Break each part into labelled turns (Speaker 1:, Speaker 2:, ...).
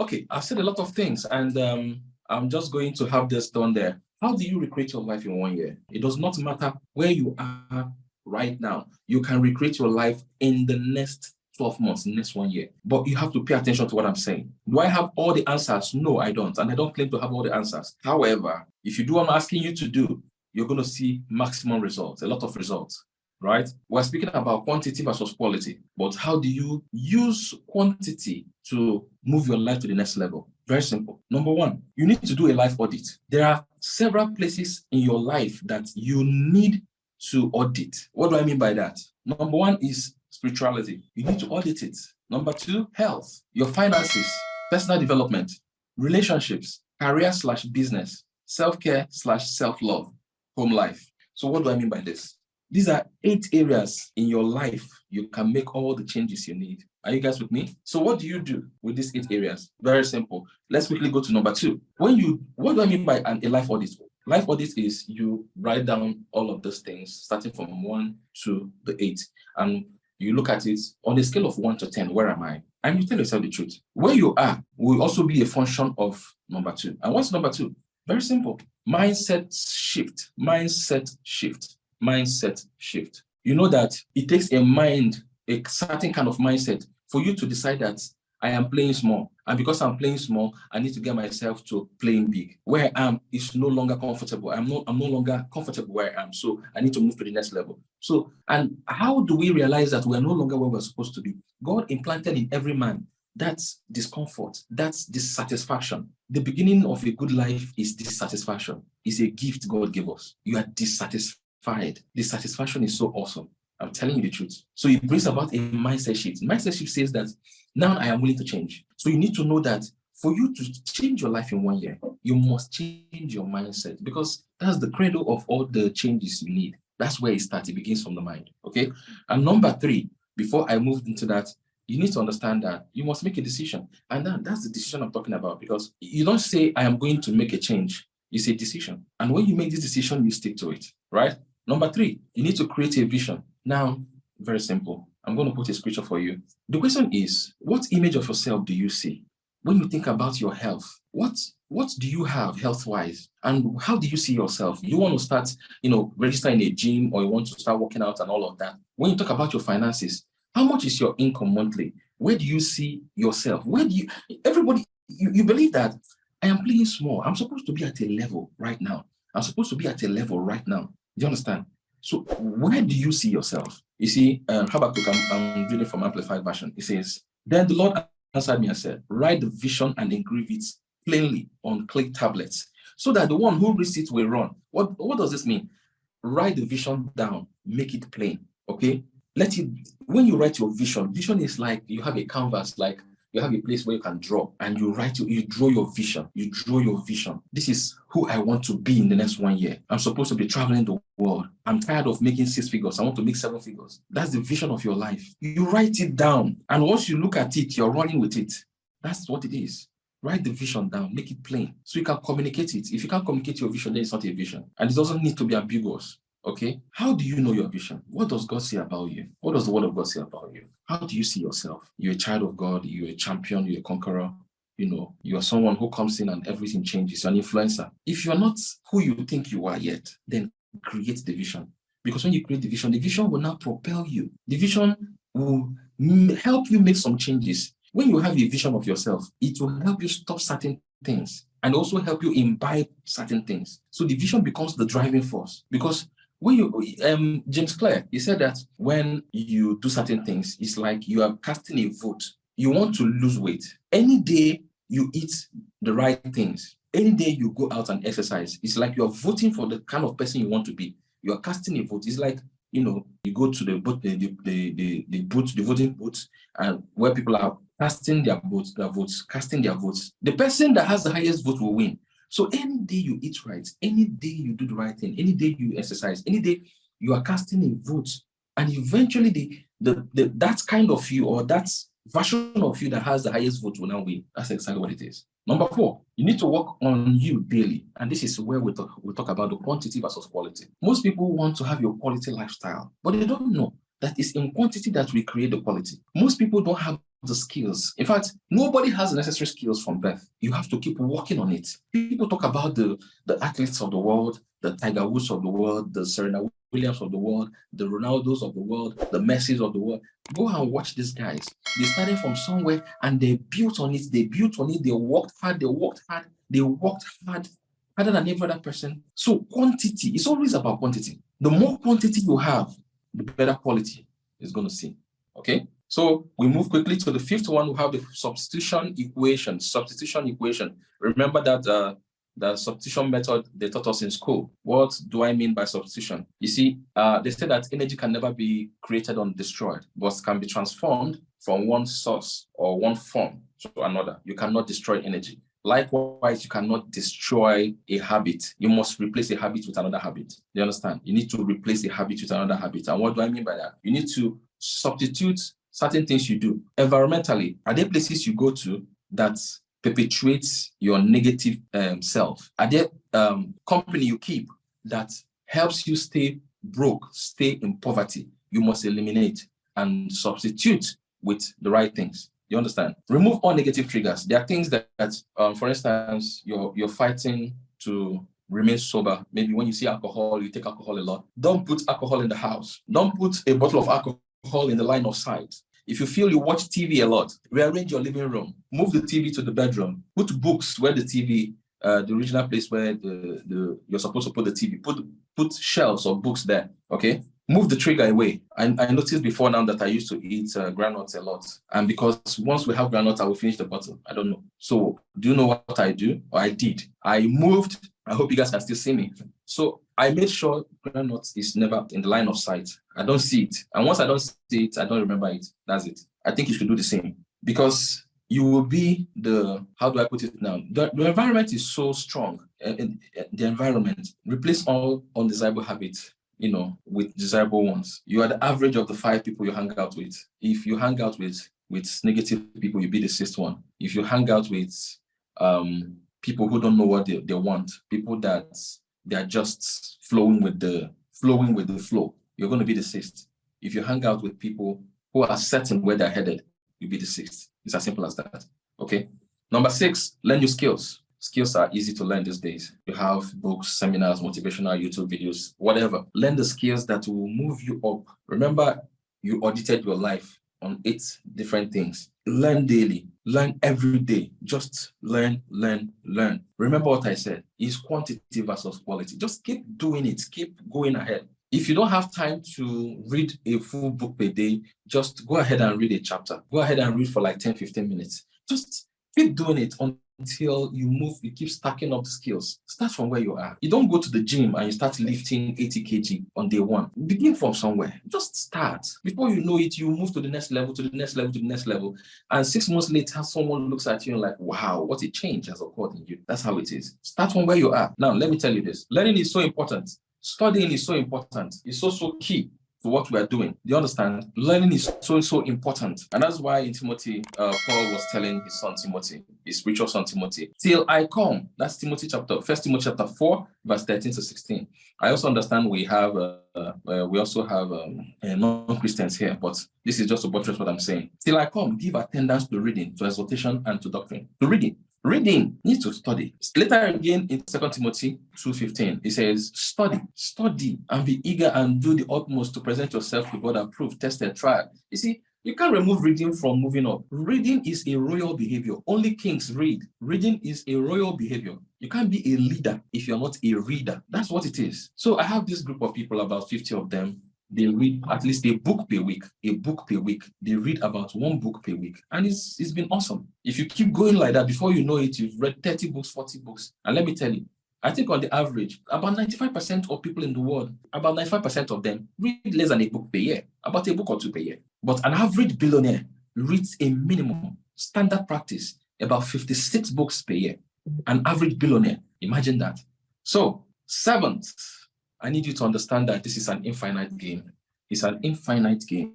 Speaker 1: Okay, I've said a lot of things, and I'm just going to have this done there. How do you recreate your life in 1 year? It does not matter where you are right now. You can recreate your life in the next 12 months, next 1 year. But you have to pay attention to what I'm saying. Do I have all the answers? No, I don't. And I don't claim to have all the answers. However, if you do what I'm asking you to do, you're going to see maximum results, a lot of results, right? We're speaking about quantity versus quality. But how do you use quantity to move your life to the next level? Very simple. Number one, you need to do a life audit. There are several places in your life that you need to audit. What do I mean by that? Number one is spirituality. You need to audit it. Number two, health, your finances, personal development, relationships, career/business, self-care/self-love, home life. So what do I mean by this? These are 8 areas in your life you can make all the changes you need. Are you guys with me? So what do you do with these 8 areas? Very simple. Let's quickly go to number 2. What do I mean by a life audit? Life audit is you write down all of those things, starting from 1 to the 8, and you look at it on a scale of 1 to 10. Where am I? And you tell yourself the truth. Where you are will also be a function of number 2. And what's number 2? Very simple. Mindset shift. Mindset shift. Mindset shift. You know that it takes a certain kind of mindset for you to decide that I am playing small. And because I'm playing small, I need to get myself to playing big. Where I am is no longer comfortable. I'm no longer comfortable where I am. So I need to move to the next level. So, and how do we realize that we're no longer where we're supposed to be? God implanted in every man that's discomfort, that's dissatisfaction. The beginning of a good life is dissatisfaction. It's a gift God gave us. You are dissatisfied. Dissatisfaction is so awesome. I'm telling you the truth. So it brings about a mindset shift. Mindset shift says that now I am willing to change. So you need to know that for you to change your life in 1 year, you must change your mindset, because that's the cradle of all the changes you need. That's where it starts. It begins from the mind. Okay. And number 3, before I moved into that, you need to understand that you must make a decision. And that's the decision I'm talking about, because you don't say, I am going to make a change. You say decision. And when you make this decision, you stick to it, right? Number 3, you need to create a vision. Now, very simple. I'm going to put a scripture for you. The question is, what image of yourself do you see? When you think about your health, what do you have health-wise? And how do you see yourself? You want to start, register in a gym, or you want to start working out and all of that. When you talk about your finances, how much is your income monthly? Where do you see yourself? Everybody, you believe that I am playing small. I'm supposed to be at a level right now. I'm supposed to be at a level right now. Do you understand? So where do you see yourself? You see, Habakkuk, I'm reading from Amplified Version. It says, then the Lord answered me and said, write the vision and engrave it plainly on clay tablets, so that the one who reads it will run. What does this mean? Write the vision down, make it plain, okay? When you write your vision is like you have a canvas, like you have a place where you can draw, and you draw your vision. You draw your vision. This is who I want to be in the next 1 year. I'm supposed to be traveling the world. I'm tired of making 6 figures. I want to make 7 figures. That's the vision of your life. You write it down, and once you look at it, you're running with it. That's what it is. Write the vision down, make it plain, so you can communicate it. If you can't communicate your vision, then it's not a vision. And it doesn't need to be ambiguous. Okay, how do you know your vision? What does God say about you? What does the word of God say about you? How do you see yourself? You're a child of God, you're a champion, you're a conqueror. You are someone who comes in and everything changes. You're an influencer. If you're not who you think you are yet, then create the vision. Because when you create the vision will now propel you. The vision will help you make some changes. When you have a vision of yourself, it will help you stop certain things and also help you imbibe certain things. So the vision becomes the driving force. Because when James Clear, he said that when you do certain things, it's like you are casting a vote. You want to lose weight. Any day you eat the right things, any day you go out and exercise, it's like you're voting for the kind of person you want to be. You are casting a vote. It's like, you go to the voting booth, and where people are casting their votes. The person that has the highest vote will win. So any day you eat right, any day you do the right thing, any day you exercise, any day you are casting a vote, and eventually that kind of you, or that version of you that has the highest vote, will now win. That's exactly what it is. Number 4, you need to work on you daily. And this is where we talk about the quantity versus quality. Most people want to have your quality lifestyle, but they don't know that it's in quantity that we create the quality. Most people don't have the skills. In fact, nobody has the necessary skills from birth. You have to keep working on it. People talk about the athletes of the world, the Tiger Woods of the world, the Serena Williams of the world, the Ronaldos of the world, the Messis of the world. Go and watch these guys. They started from somewhere and they built on it. They worked hard. Harder than every other person. So quantity, it's always about quantity. The more quantity you have, the better quality is going to see. Okay? So we move quickly to the fifth one. We have the substitution equation. Remember that the substitution method they taught us in school. What do I mean by substitution? You see, they say that energy can never be created or destroyed, but can be transformed from one source or one form to another. You cannot destroy energy. Likewise, you cannot destroy a habit. You must replace a habit with another habit. You understand? You need to replace a habit with another habit. And what do I mean by that? You need to substitute certain things you do. Environmentally, are there places you go to that perpetuates your negative self? Are there company you keep that helps you stay broke, stay in poverty? You must eliminate and substitute with the right things. You understand? Remove all negative triggers. There are things that for instance, you're fighting to remain sober. Maybe when you see alcohol, you take alcohol a lot. Don't put alcohol in the house. Don't put a bottle of alcohol in the line of sight. If you feel you watch TV a lot, rearrange your living room. Move the TV to the bedroom. Put books where the TV, the original place where you're supposed to put the TV. Put shelves of books there. Okay. Move the trigger away. I noticed before now that I used to eat granules a lot. And because once we have granules, I will finish the bottle. I don't know. So do you know what I do? Or I did. I moved. I hope you guys can still see me. So I made sure granules is never in the line of sight. I don't see it. And once I don't see it, I don't remember it. That's it. I think you should do the same. Because you will be how do I put it now? The environment is so strong. The environment. Replace all undesirable habits, with desirable ones. You are the average of the 5 people you hang out with. If you hang out with negative people, you'll be the 6th one. If you hang out with people who don't know what they want, people that they are just flowing with the flow, you're going to be the 6th. If you hang out with people who are certain where they're headed, you'll be the 6th. It's as simple as that. Okay. Number 6, learn new skills. Skills are easy to learn these days. You have books, seminars, motivational YouTube videos, whatever. Learn the skills that will move you up. Remember, you audited your life on 8 different things. Learn daily. Learn every day. Just learn. Remember what I said. It's quantity versus quality. Just keep doing it. Keep going ahead. If you don't have time to read a full book per day, just go ahead and read a chapter. Go ahead and read for like 10, 15 minutes. Just keep doing it until you keep stacking up the skills. Start from where you are. You don't go to the gym and you start lifting 80 kg on day 1. Begin from somewhere. Just start. Before you know it, you move to the next level, to the next level, to the next level. And 6 months later, someone looks at you and like, wow, what a change has occurred in you. That's how it is. Start from where you are. Now, let me tell you this. Learning is so important. Studying is so important. It's so key to what we are doing. Do you understand? Learning is so important. And that's why in Timothy, Paul was telling his son Timothy, his spiritual son Timothy, till I come. That's 1 Timothy chapter 4, verse 13 to 16. I also understand we also have non-Christians here, but this is just to buttress what I'm saying. Till I come, give attendance to reading, to exhortation, and to doctrine. To reading. Reading needs to study. Later again in 2 Timothy 2:15, it says, study, and be eager and do the utmost to present yourself to God approved, tested, tried. You see, you can't remove reading from moving up. Reading is a royal behavior. Only kings read. Reading is a royal behavior. You can't be a leader if you're not a reader. That's what it is. So I have this group of people, about 50 of them. They read at least a book per week. They read about 1 book per week. And it's been awesome. If you keep going like that, before you know it, you've read 30 books, 40 books. And let me tell you, I think on the average, about 95% of people in the world, about 95% of them read less than a book per year, about a book or 2 per year. But an average billionaire reads a minimum, standard practice, about 56 books per year. An average billionaire, imagine that. So, 7th, I need you to understand that this is an infinite game. It's an infinite game.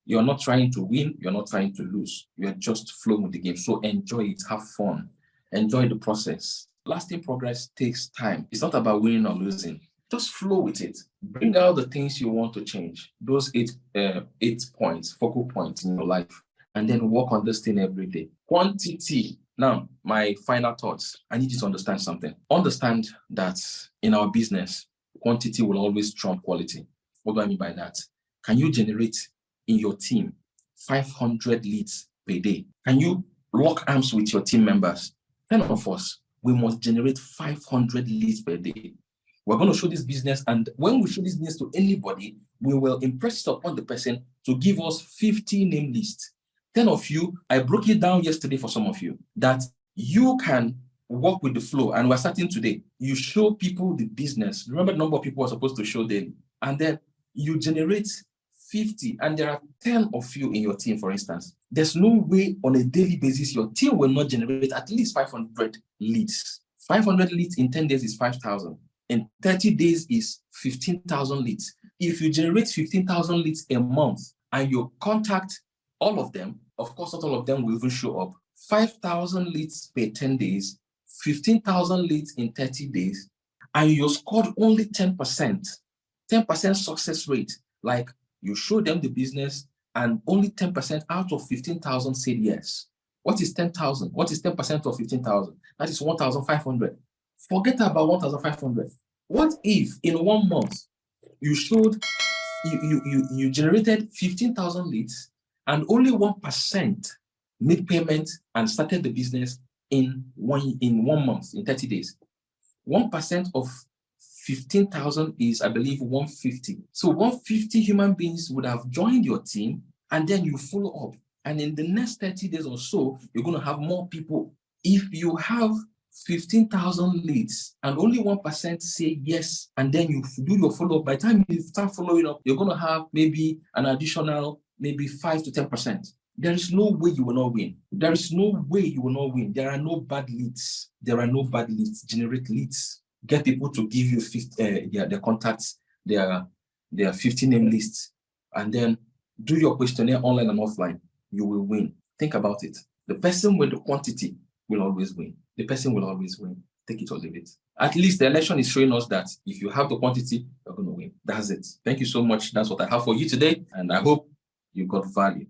Speaker 1: You're not trying to win. You're not trying to lose. You're just flowing with the game. So enjoy it. Have fun. Enjoy the process. Lasting progress takes time. It's not about winning or losing. Just flow with it. Bring out the things you want to change. Those 8 points, focal points in your life. and then work on this thing every day. Quantity. Now, my final thoughts. I need you to understand something. Understand that in our business, quantity will always trump quality. What do I mean by that? Can you generate in your team 500 leads per day? Can you lock arms with your team members? 10 of us, we must generate 500 leads per day. We're going to show this business, and when we show this business to anybody, we will impress upon the person to give us 50 name lists. 10 of you, I broke it down yesterday for some of you, that you can work with the flow, and we're starting today. You show people the business. Remember the number of people are supposed to show daily, and then you generate 50, and there are 10 of you in your team, for instance. There's no way on a daily basis your team will not generate at least 500 leads. 500 leads in 10 days is 5,000. In 30 days is 15,000 leads. If you generate 15,000 leads a month and you contact all of them, of course, not all of them will even show up. 5,000 leads per 10 days, 15,000 leads in 30 days, and you scored only 10%. 10% success rate. Like you show them the business and only 10% out of 15,000 said yes. What is 10,000? What is 10% of 15,000? That is 1,500. Forget about 1,500. What if in 1 month you generated 15,000 leads and only 1% made payment and started the business in one month, in 30 days? 1% of 15,000 is, I believe, 150. So 150 human beings would have joined your team, and then you follow up. And in the next 30 days or so, you're going to have more people. If you have 15,000 leads and only 1% say yes, and then you do your follow-up, by the time you start following up, you're going to have maybe an additional, maybe 5 to 10%. There is no way you will not win. There is no way you will not win. There are no bad leads. There are no bad leads. Generate leads. Get people to give you their contacts, their 50 name lists, and then do your questionnaire online and offline. You will win. Think about it. The person with the quantity will always win. The person will always win. Take it or leave it. At least the election is showing us that if you have the quantity, you're going to win. That's it. Thank you so much. That's what I have for you today, and I hope you got value.